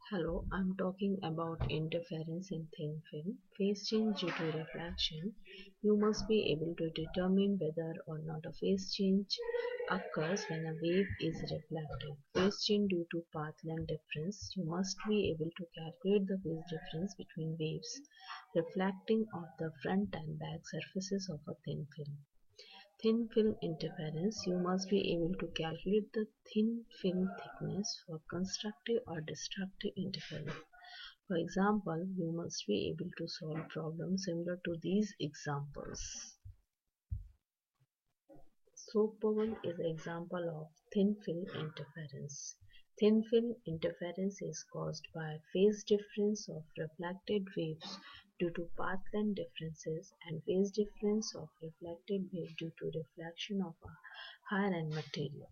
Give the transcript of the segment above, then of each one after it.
Hello, I'm talking about interference in thin film. Phase change due to reflection. You must be able to determine whether or not a phase change occurs when a wave is reflected. Phase change due to path length difference. You must be able to calculate the phase difference between waves reflecting off the front and back surfaces of a thin film. Thin film interference. You must be able to calculate the thin film thickness for constructive or destructive interference. For example, you must be able to solve problems similar to these examples. Soap bubble is an example of thin film interference. Thin film interference is caused by phase difference of reflected waves due to path length differences and phase difference of reflected wave due to reflection of a higher end material.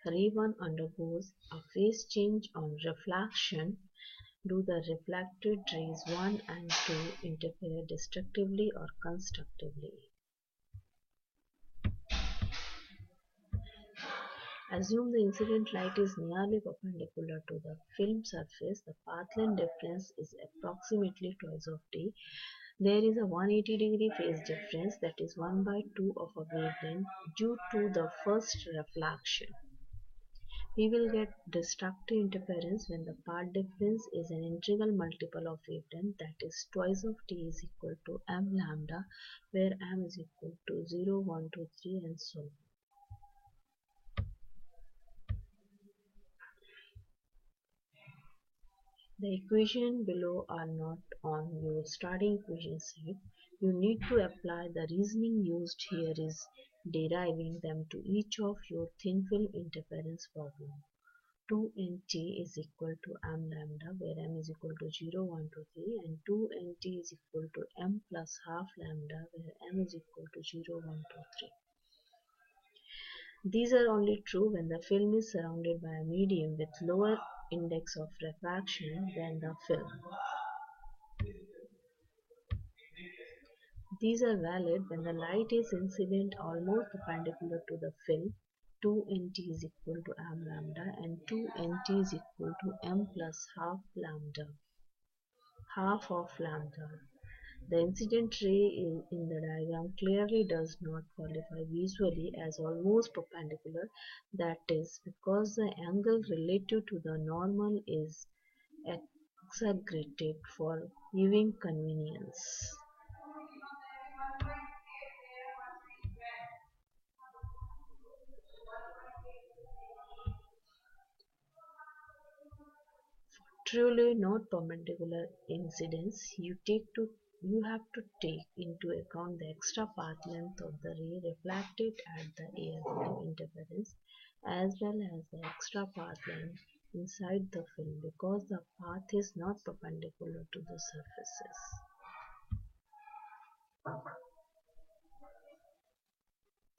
Ray 1 undergoes a phase change on reflection. Do the reflected rays 1 and 2 interfere destructively or constructively? Assume the incident light is nearly perpendicular to the film surface. The path length difference is approximately twice of t. There is a 180-degree phase difference, that is 1 by 2 of a wavelength due to the first reflection. We will get destructive interference when the path difference is an integral multiple of wavelength, that is twice of t is equal to m lambda, where m is equal to 0, 1, 2, 3 and so on. The equations below are not on your starting equation sheet. You need to apply the reasoning used here is deriving them to each of your thin film interference problem. 2nt is equal to m lambda, where m is equal to 0, 1, 2, 3, and 2nt is equal to m plus half lambda, where m is equal to 0, 1, 2, 3. These are only true when the film is surrounded by a medium with lower index of refraction than the film. These are valid when the light is incident almost perpendicular to the film. 2nt is equal to m lambda and 2nt is equal to m plus half of lambda. The incident ray in the diagram clearly does not qualify visually as almost perpendicular, that is, because the angle relative to the normal is exaggerated for viewing convenience. Truly not perpendicular incidence, you have to take into account the extra path length of the ray reflected at the air film interference, as well as the extra path length inside the film, because the path is not perpendicular to the surfaces.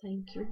Thank you.